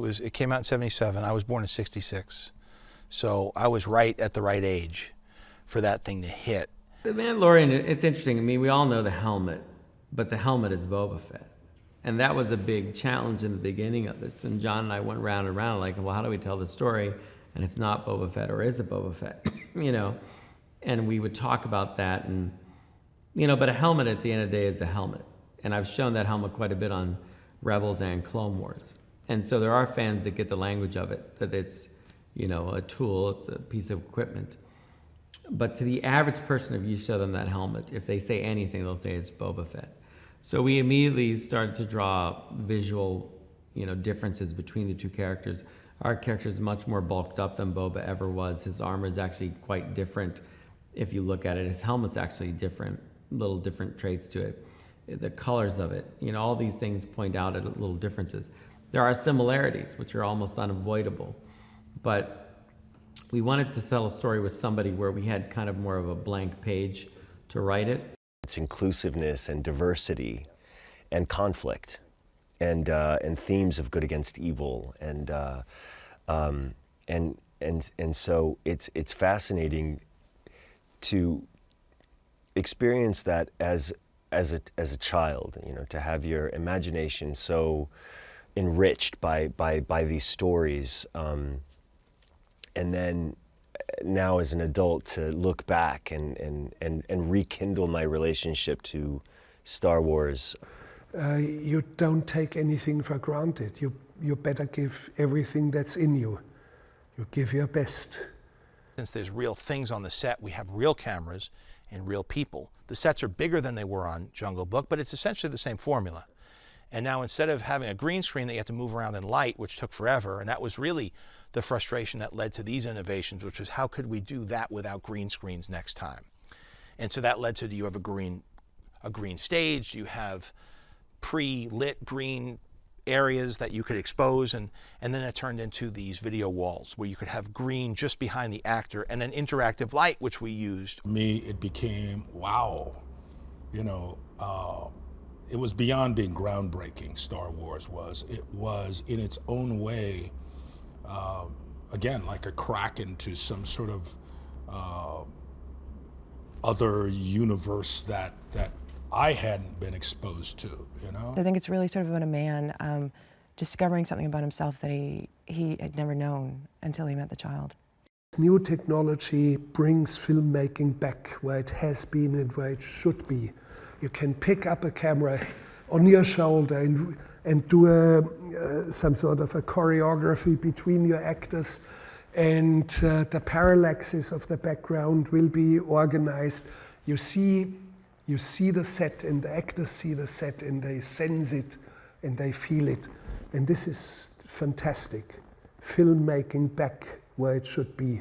because it came out in 77. I was born in 66. So I was right at the right age for that thing to hit. The Mandalorian, it's interesting. I mean, we all know the helmet, but the helmet is Boba Fett. And that was a big challenge in the beginning of this. And John and I went round and round like, well, how do we tell the story? And it's not Boba Fett, or is it Boba Fett? You know, and we would talk about that. And, you know, but a helmet at the end of the day is a helmet. And I've shown that helmet quite a bit on Rebels and Clone Wars. And so there are fans that get the language of it, that it's, you know, a tool, it's a piece of equipment. But to the average person, if you show them that helmet, if they say anything, they'll say it's Boba Fett. So we immediately started to draw visual, you know, differences between the two characters. Our character is much more bulked up than Boba ever was. His armor is actually quite different if you look at it. His helmet's actually different, little different traits to it. The colors of it, you know, all these things point out at little differences. There are similarities, which are almost unavoidable. But we wanted to tell a story with somebody where we had kind of more of a blank page to write it. It's inclusiveness and diversity and conflict and themes of good against evil and so it's fascinating to experience that as a child, you know, to have your imagination so enriched by these stories. And then now as an adult to look back and rekindle my relationship to Star Wars. You don't take anything for granted. You better give everything that's in you. You give your best. Since there's real things on the set, we have real cameras and real people. The sets are bigger than they were on Jungle Book, but it's essentially the same formula. And now instead of having a green screen that you have to move around in light, which took forever, and that was really the frustration that led to these innovations, which was how could we do that without green screens next time? And so that led to, do you have a green stage? Do you have pre-lit green areas that you could expose? And then it turned into these video walls where you could have green just behind the actor and then interactive light, which we used. For me, it became, wow, you know, it was beyond being groundbreaking, Star Wars was. It was, in its own way, again, like a crack into some sort of other universe that I hadn't been exposed to, you know? I think it's really sort of about a man discovering something about himself that he had never known until he met the child. New technology brings filmmaking back where it has been and where it should be. You can pick up a camera on your shoulder and do some sort of a choreography between your actors, and the parallaxes of the background will be organized. You see the set, and the actors see the set, and they sense it and they feel it. And this is fantastic. Filmmaking back where it should be.